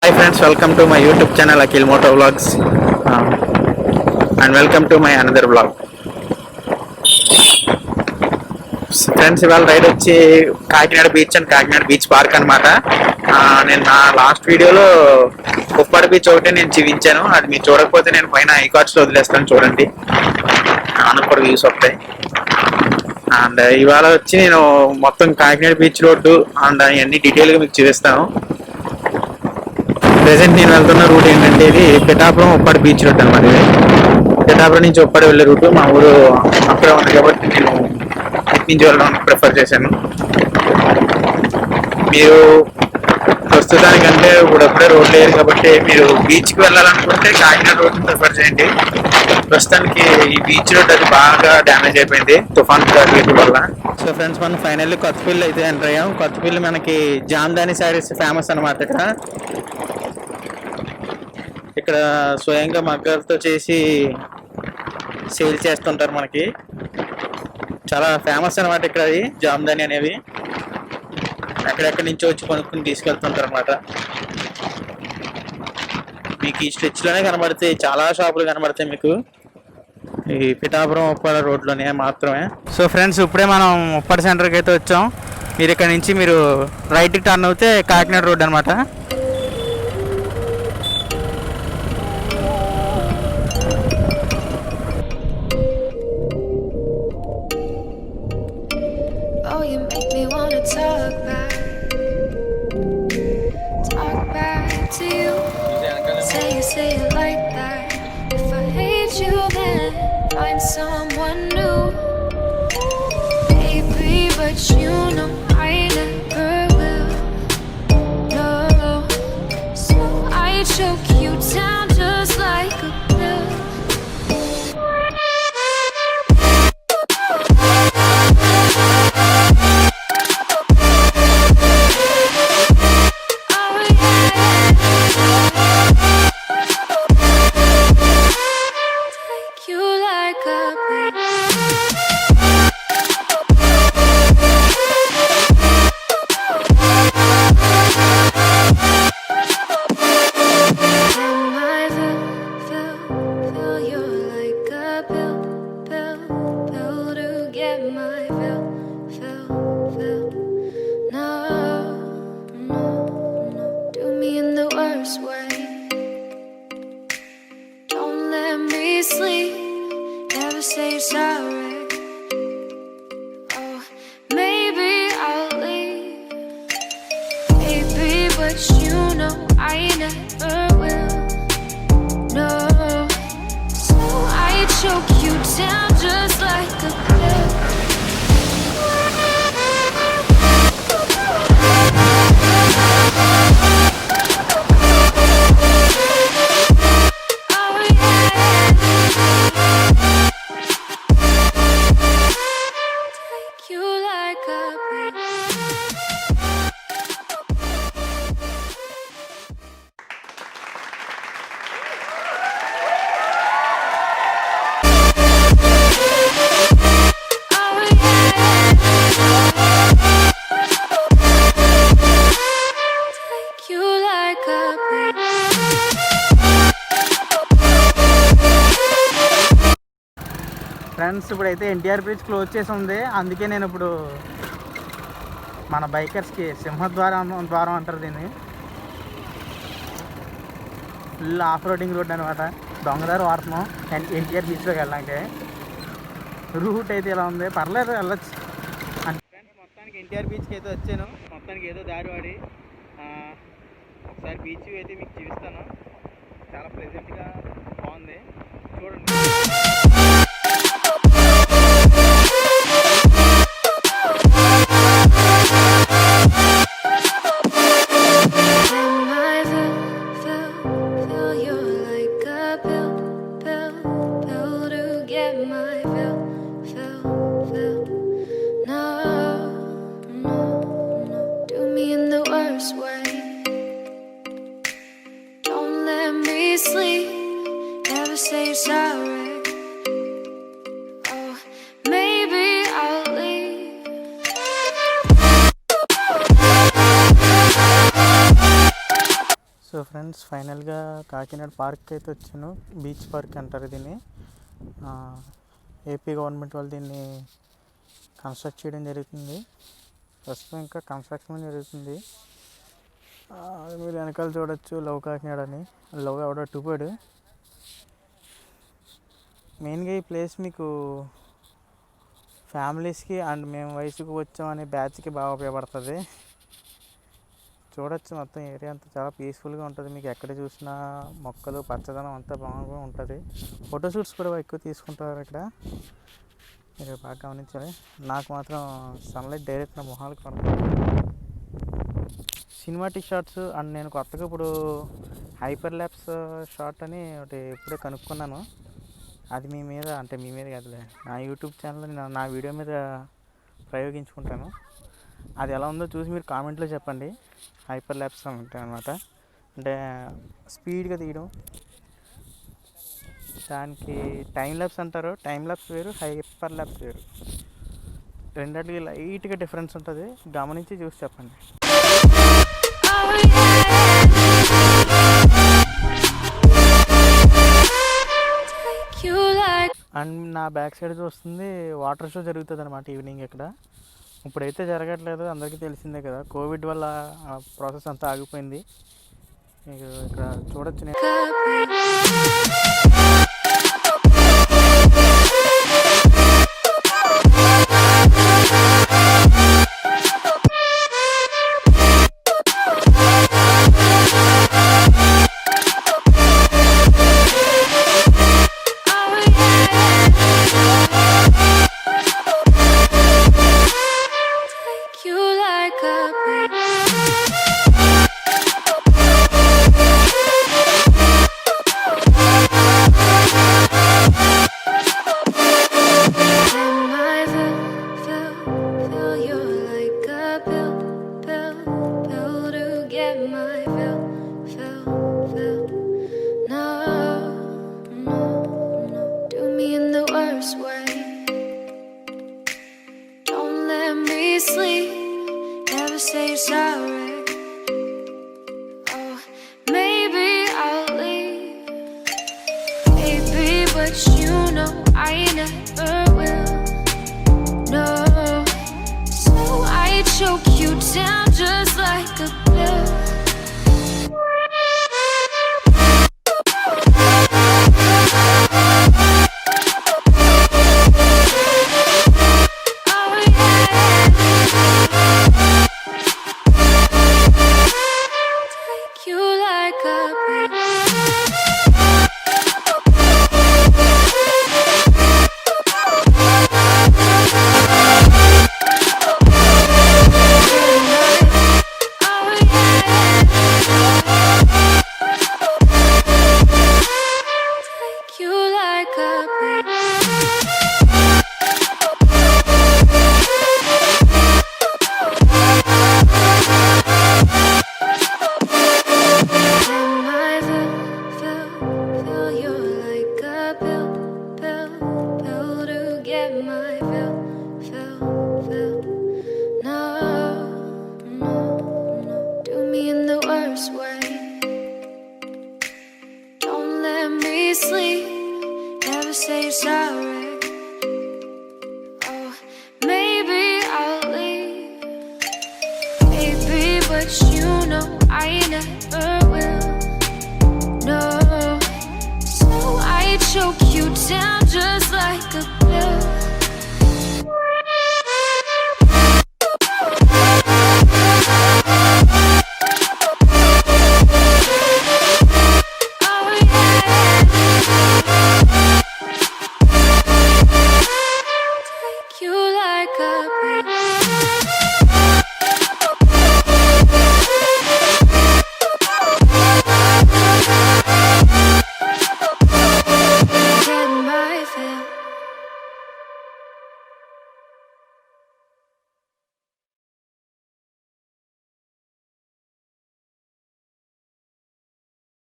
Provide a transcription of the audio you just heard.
Hi friends, welcome to my YouTube channel TELUGU MOBIE MOTO VLOGS and welcome to my another vlog. Friends ఇవాళ ride వచ్చి Kakinada beach and Kakinada beach park అనమాట. నేను నా last వీడియోలో Uppada beach ఒకటే నేను చూపించాను. అది మీరు చూడకపోతే నేను పైన ఐకార్డ్స్లో వదిలేస్తాను, చూడండి. ఆనపూర్ వ్యూస్ వస్తాయి. అండ్ ఇవాళ వచ్చి నేను మొత్తం కాకినాడ బీచ్ రోడ్డు అండ్ అవన్నీ డీటెయిల్గా మీకు చూపిస్తాను. ప్రెసెంట్ నేను వెళ్తున్న రూట్ ఏంటంటే ఇది పిఠాపురం ఉప్పాడ బీచ్ రూట్ అనమాట. ఇది పిఠాపురం నుంచి ఉప్పాడ వెళ్ళే రూటు. మా ఊరు అక్కడే ఉంది కాబట్టి నేను ఇటు నుంచి వెళ్ళడానికి ప్రిఫర్ చేశాను. మీరు ప్రస్తుతానికంటే ఇప్పుడప్పుడే రోడ్లు లేరు కాబట్టి మీరు బీచ్కి వెళ్ళాలనుకుంటే కాకినాడ రోడ్ని ప్రిఫర్ చేయండి. ప్రస్తుతానికి ఈ బీచ్ రోడ్ అది బాగా డ్యామేజ్ అయిపోయింది తుఫాన్ గాలి వల్ల. సో ఫ్రెండ్స్, మనం ఫైనల్లీ కొత్తపల్లి అయితే ఎంటర్ అయ్యాం. కొత్తపల్లి మనకి జామ్దాని శారీస్ ఫేమస్ అనమాట. ఇక్కడ స్వయంగా మగ్గలతో చేసి సేల్ చేస్తుంటారు. మనకి చాలా ఫేమస్ అనమాట ఇక్కడ అది జామ్దాని అనేవి. ఎక్కడెక్కడి నుంచో వచ్చి కొనుక్కుని తీసుకెళ్తుంటారు అనమాట. మీకు ఈ స్ట్రెచ్లోనే కనబడతాయి, చాలా షాపులు కనబడతాయి మీకు ఈ పిఠాపురం ఉప్పాడ రోడ్లోనే మాత్రమే. సో ఫ్రెండ్స్, ఇప్పుడే మనం ఉప్పాడ సెంటర్కి అయితే వచ్చాం. మీరు ఇక్కడ నుంచి మీరు రైట్కి టర్న్ అవుతే కాకినాడ రోడ్ అనమాట. Someone new, baby, but you know I never will. No, so I choke you down just like a pill. Say sorry. Oh, maybe I'll leave, baby, but you know I never will. No, so I choke you down just like a pill. Friends, ఇప్పుడైతే NTR bridge close చేసి ఉంది. అందుకే నేను ఇప్పుడు మన బైకర్స్కి సింహద్వారం అంటారు దీన్ని. ఫుల్ ఆఫ్ రోడింగ్ రోడ్ అనమాట. దొంగదారు వాడుతున్నాం ఎన్టీఆర్ బీచ్లోకి వెళ్ళడానికి. రూట్ అయితే ఇలా ఉంది, పర్లేదు, వెళ్ళొచ్చు. అంటే ఫ్రెండ్స్, మొత్తానికి ఎన్టీఆర్ బీచ్కి అయితే వచ్చాను. మొత్తానికి ఏదో దారి వాడి ఒకసారి బీచ్ అయితే మీకు చూపిస్తాను. చాలా ప్లెజెంట్గా బాగుంది, చూడండి. Say sorry. Oh, maybe I'll leave. So friends, ఫైనల్గా కాకినాడ పార్క్ అయితే వచ్చాను. బీచ్ పార్క్ అంటారు దీన్ని. ఏపీ గవర్నమెంట్ వాళ్ళు దీన్ని కన్స్ట్రక్ట్ చేయడం జరుగుతుంది. ప్రస్తుతం ఇంకా కన్స్ట్రక్షన్ జరుగుతుంది. మీరు వెనకాల చూడొచ్చు లవ్ కాకినాడ అని. లవ్ ఎవడో టూపాడు. మెయిన్గా ఈ ప్లేస్ మీకు ఫ్యామిలీస్కి అండ్ మేము వయసుకు వచ్చామనే బ్యాచ్కి బాగా ఉపయోగపడుతుంది. చూడొచ్చు, మొత్తం ఏరియా అంతా చాలా పీస్ఫుల్గా ఉంటుంది. మీకు ఎక్కడ చూసినా మొక్కలు పచ్చదనం అంతా బాగా ఉంటుంది. ఫోటోషూట్స్ కూడా ఎక్కువ తీసుకుంటారు ఇక్కడ. మీరు బాగా గమనించాలి. నాకు మాత్రం సన్లైట్ డైరెక్ట్ నా మొహాలకు పడుతుంది. సినిమాటిక్ షాట్స్ అండ్ నేను కొత్తగా ఇప్పుడు హైపర్ ల్యాప్స్ షాట్ అని ఒకటి ఇప్పుడే కనుక్కున్నాను. అది మీ మీద కాదులే, నా యూట్యూబ్ ఛానల్లో నేను నా వీడియో మీద ప్రయోగించుకుంటాను. అది ఎలా ఉందో చూసి మీరు కామెంట్లో చెప్పండి. హైపర్ ల్యాప్స్ అని ఉంటాయి అన్నమాట. అంటే స్పీడ్గా తీయడం. దానికి టైం ల్యాప్స్ అంటారు. టైం ల్యాప్స్ వేరు, హైపర్ ల్యాప్స్ వేరు. రెండింటికి లైట్గా డిఫరెన్స్ ఉంటుంది. గమనించి చూసి చెప్పండి. అండ్ నా బ్యాక్ సైడ్ చూస్తుంది వాటర్ షో జరుగుతుంది అనమాట ఈవినింగ్ ఇక్కడ. ఇప్పుడైతే జరగట్లేదు, అందరికీ తెలిసిందే కదా. కోవిడ్ వల్ల ఆ ప్రాసెస్ అంతా ఆగిపోయింది. మీకు ఇక్కడ చూడొచ్చు. నేను say sorry. Oh, maybe I'll leave, baby, but you know I never will. No, so I choke you down just like a pill. Sleep, never say sorry. Oh, maybe I'll leave, baby, but you know I never will. No, so I choke you down just like a pill.